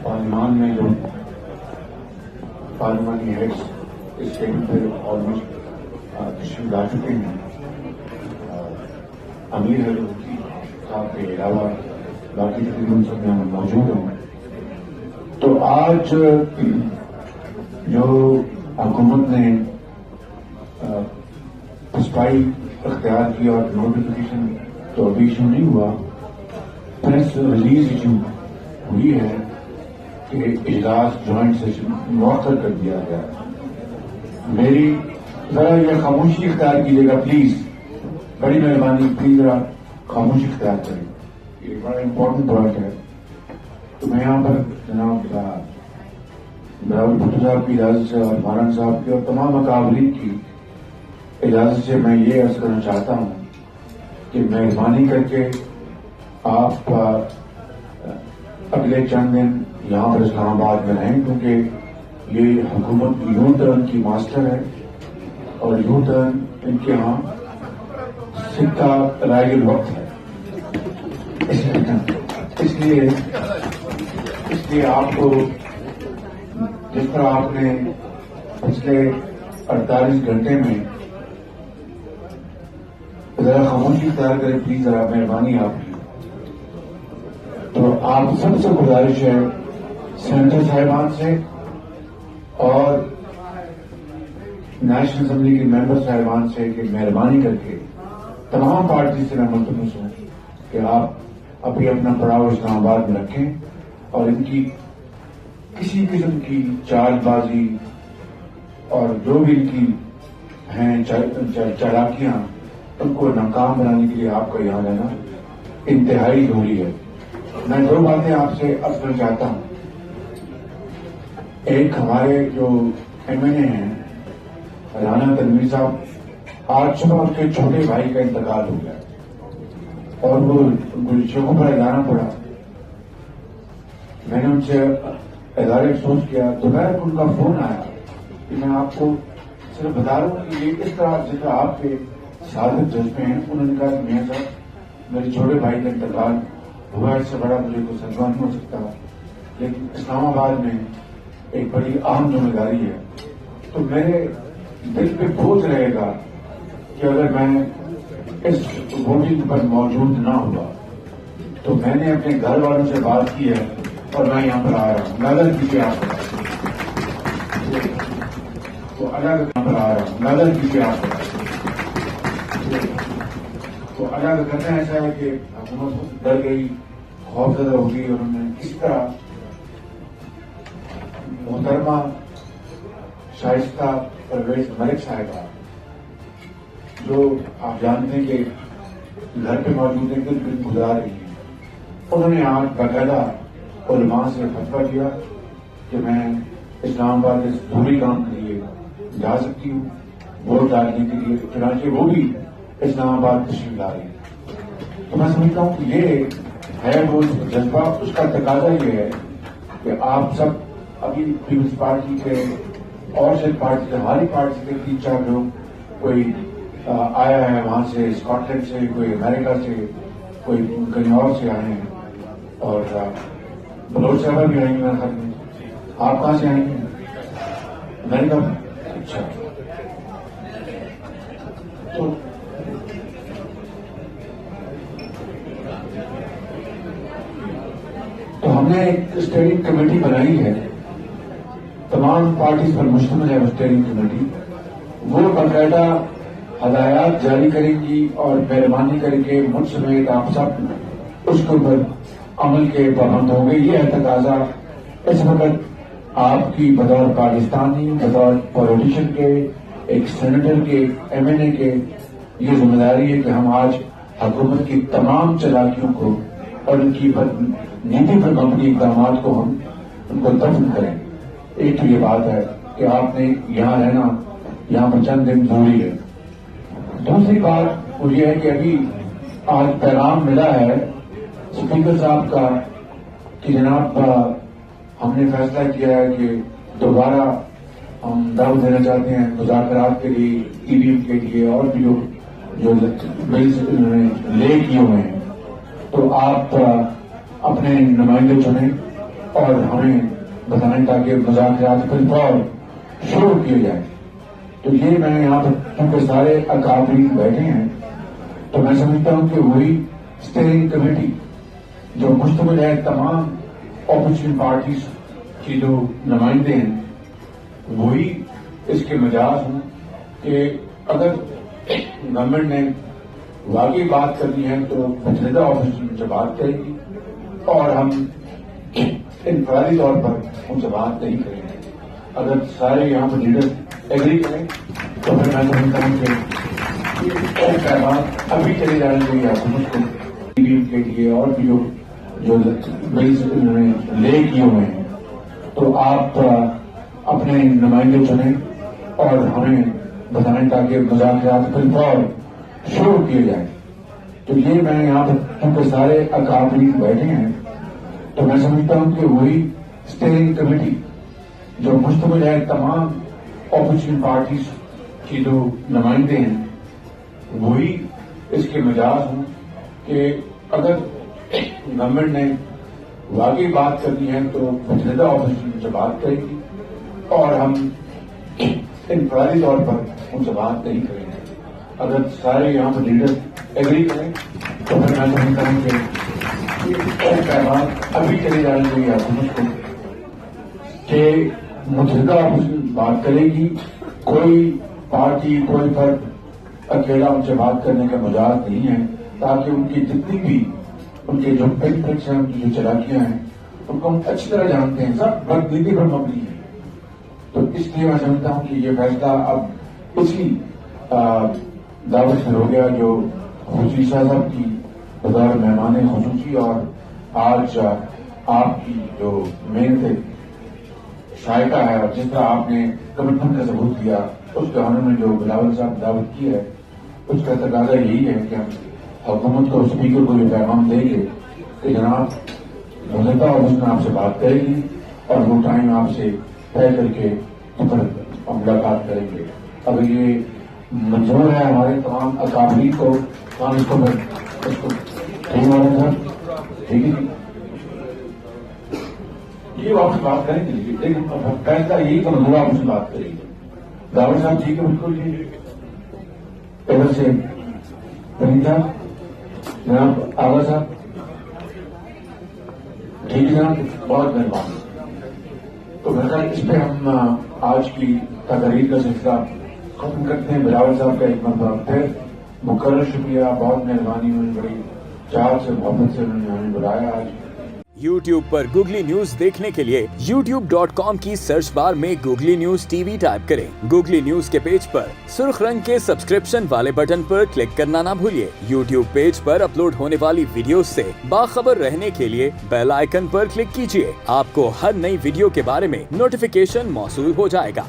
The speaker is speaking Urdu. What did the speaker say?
پارلیمان میں جو پارلیمانی ہیڈس اس ٹیبل پہ آلموسٹ تشریف لا چکے ہیں. امیر حضرت صاحب کے علاوہ باقی تقریباً سب میں موجود ہوں. تو آج جو حکومت نے صفائی اختیار کی اور نوٹیفیکیشن تو ابھی ایشو نہیں ہوا، پریس ریلیز ایشو ہوئی ہے کہ اجلاس جوائنٹ سیشن مؤخر کر دیا گیا. میری ذرا یہ خاموشی اختیار کیجیے گا پلیز، بڑی مہربانی، پلیز ذرا خاموشی اختیار کریں، یہ بڑا امپورٹنٹ پوائنٹ ہے. تو میں یہاں پر جناب براول بھٹو صاحب کی اجازت سے اور ماران صاحب کی اور تمام اکابرین کی اجازت سے میں یہ عرض کرنا چاہتا ہوں کہ مہربانی کر کے آپ اگلے چند دن یہاں پر اسلام آباد میں رہیں، کیونکہ یہ حکومت یو ٹرن کی ماسٹر ہے اور یو ٹرن ان کے یہاں سکہ رائے الوقت ہے. اس لیے آپ کو جس طرح آپ نے پچھلے 48 گھنٹے میں ذرا خاموشی اختیار کریں پلیز، ذرا مہربانی آپ کی. تو آپ سب سے گزارش ہے سینیٹر صاحبان سے اور نیشنل اسمبلی کے ممبر صاحبان سے کہ مہربانی کر کے تمام پارٹی سے میں ملتمس ہوں کہ آپ ابھی اپنا پڑاؤ اسلام آباد میں رکھیں اور ان کی کسی قسم کی چال بازی اور جو بھی ان کی ہیں چالاکیاں ان کو ناکام بنانے کے لیے آپ کا یہاں رہنا انتہائی ضروری ہے. میں دو باتیں آپ سے عرض کرنا چاہتا ہوں. ایک ہمارے جو ایم این اے ہیں رانا تنویر صاحب، آج صبح اس کے چھوٹے بھائی کا انتقال ہو گیا اور وہ گلشوں پر جانا پڑا. میں نے ان سے اظہار افسوس کیا. دوپہر کو ان کا فون آیا کہ میں آپ کو صرف بتا رہا ہوں کہ یہ اس طرح جس طرح آپ کے سعادت جذبے ہیں. انہوں نے کہا کہ میاں صاحب میرے چھوٹے بھائی کا انتقال ہوا، اس سے بڑا مجھے کوئی صدمہ نہیں ہو سکتا، لیکن اسلام آباد میں ایک بڑی اہم ذمہ داری ہے. تو میرے دل پہ بوجھ رہے گا کہ اگر میں اس ووٹنگ پر موجود نہ ہوا تو میں نے اپنے گھر والوں سے بات کی ہے اور میں یہاں پر آ رہا ہوں. نظر کیجیے آپ تو الگ یہاں پر آ رہا ہوں، نظر کیجیے آپ تو الگ کرنا ایسا ہے کہ حکومت ڈر گئی، خوف زدہ ہو گئی، اور انہوں نے اس طرح محترمہ شائستہ پرویز ملک صاحبہ جو آپ جانتے ہیں کہ گھر پہ موجود ہیں، دن گزار رہی ہیں، انہوں نے آج باقاعدہ علماء سے فتویٰ دیا کہ میں اسلام آباد کے ضروری کام کے لیے جا سکتی ہوں ووٹ ڈالنے کے لیے. چنانچہ وہ بھی اسلام آباد تشریف لا رہی ہے. تو میں سمجھتا ہوں کہ یہ ہے وہ جذبہ، اس کا تقاضا یہ ہے کہ آپ سب ابھی پیپلز پارٹی کے اور سے پارٹی ہماری پارٹی کے 3-4 لوگ، کوئی آیا ہے وہاں سے اسکاٹ لینڈ سے، کوئی امریکہ سے، کوئی کہیں اور سے آئے ہیں، اور بلوچ صاحبہ بھی آئیں گے میرے خیال میں. آپ کہاں سے آئیں گے؟ امریکہ. اچھا. تو ہم نے ایک اسٹیئرنگ کمیٹی بنائی ہے، تمام پارٹیز پر مشتمل ہے وہ اسٹیئرنگ کمیٹی. وہ باقاعدہ ہدایات جاری کریں گی اور مہربانی کر کے مجھ سمیت آپ سب اس کے اوپر عمل کے پابند ہوں گے. یہ ہے تقاضا اس وقت آپ کی بطور پاکستانی، بطور پولیٹیشین کے، ایک سینیٹر کے، ایم این اے کے، یہ ذمہ داری ہے کہ ہم آج حکومت کی تمام چالاکیوں کو اور ان کی نیتی پر مبنی اقدامات کو ہم ان کو دفن کریں. ایک تو یہ بات ہے کہ آپ نے یہاں رہنا، یہاں پر چند دن ضروری ہے. دوسری بات وہ یہ ہے کہ ابھی آج پیغام ملا ہے اسپیکر صاحب کا کہ جناب ہم نے فیصلہ کیا ہے کہ دوبارہ ہم دعوت دینا چاہتے ہیں مذاکرات کے لیے، ای وی ایم کے لیے، اور بھی جو بلز لے کیے ہوئے ہیں. تو آپ اپنے نمائندے چنیں اور ہمیں بتائیں تاکہ مذاکرات پر فور شروع کیے جائیں. تو یہ میں یہاں پر کیونکہ سارے اکابرین بیٹھے ہیں تو میں سمجھتا ہوں کہ وہی اسٹیئرنگ کمیٹی جو مشتمل ہے تمام اپوزیشن پارٹیز کی جو نمائندے ہیں وہی اس کے مجاز ہوں کہ اگر گورنمنٹ نے واقعی بات کرنی ہے تو متحدہ اپوزیشن سے بات کرے گی اور ہم انفرادی طور پر ان سے بات نہیں کریں گے. اگر سارے یہاں پر لیڈر ایگری کریں تو پھر میں سمجھتا ہوں کہ پیغام ابھی چلے جانے چاہیے حکومت کو کے لیے اور بھی جو بلز انہوں نے لے کیے ہوئے ہیں. تو آپ اپنے نمائندے چنیں اور ہمیں بتائیں تاکہ مذاکرات پر فور شروع کیے جائیں. تو یہ میں یہاں پر کیونکہ سارے اکابرین بیٹھے ہیں تو میں سمجھتا ہوں کہ وہی اسٹیئرنگ کمیٹی جو مشتمل ہے تمام اپوزیشن پارٹیز کی جو نمائندے ہیں وہی اس کے مجاز ہوں کہ اگر گورنمنٹ نے واقعی بات کرنی ہے تو متحدہ اپوزیشن سے بات کرے گی اور ہم انفرادی طور پر ان سے بات نہیں کریں گے. اگر سارے یہاں پر لیڈر ایگری کریں تو پھر میں سمجھتا ہوں کہ پیغام ابھی چلے جانے چاہیے حکومت کو کہ متحدہ اپوزیشن بات کرے گی. کوئی پارٹی کوئی فرد اکیلا ان سے بات کرنے کا مجاز نہیں ہے تاکہ ان کی جتنی بھی ان کے جو پن ٹرکس ہیں ان کی جو چلاکیاں ہیں ان کو ہم اچھی طرح جانتے ہیں. سب بدنیتی پر مبنی ہے. تو اس لیے میں سمجھتا ہوں کہ یہ فیصلہ اب اسی دعوت سے ہو گیا جو خصوصی شاہ صاحب کی بطور مہمان خصوصی اور آج آپ کی جو محنت شائقہ ہے اور جس طرح آپ نے کمٹمنٹ کا ثبوت دیا اس کے حوالے میں جو بلاول صاحب دعوت کی ہے اس کا تقاضا یہی ہے کہ ہم حکومت کو اسپیکر کو یہ پیغام دیں گے کہ جناب متحدہ اپوزیشن آپ سے بات کرے گی اور وہ ٹائم آپ سے طے کر کے پھر ملاقات کریں گے. اگر یہ منظور ہے ہمارے تمام اکابرین کو ہم اس کو ٹھیک ہو رہے ہیں ٹھیک ہے یہ واپس بات کریں گے لیکن فیصلہ یہی تو منظور آپ سے بات کریں گے. داور صاحب ٹھیک ہے بالکل جی ادھر سے جناب آغا صاحب ٹھیک ہے جناب بہت مہربانی. تو بہرحال اس پہ ہم آج کی تقریر کا سلسلہ ختم کرتے ہیں. بلاول صاحب کا ایک مرتبہ پھر مکرر شکریہ. بہت مہربانی انہوں نے بڑی چاہ سے محبت سے انہوں نے ہمیں بلایا. آج YouTube پر گوگلی نیوز دیکھنے کے لیے youtube.com کی سرچ بار میں googly news T V type کریں. گوگلی نیوز کے پیج پر سرخ رنگ کے سبسکرپشن والے بٹن پر کلک کرنا نہ بھولیے. YouTube پیج پر اپلوڈ ہونے والی ویڈیوز سے باخبر رہنے کے لیے بیل آئیکن پر کلک کیجیے. آپ کو ہر نئی ویڈیو کے بارے میں نوٹیفیکیشن موصول ہو جائے گا.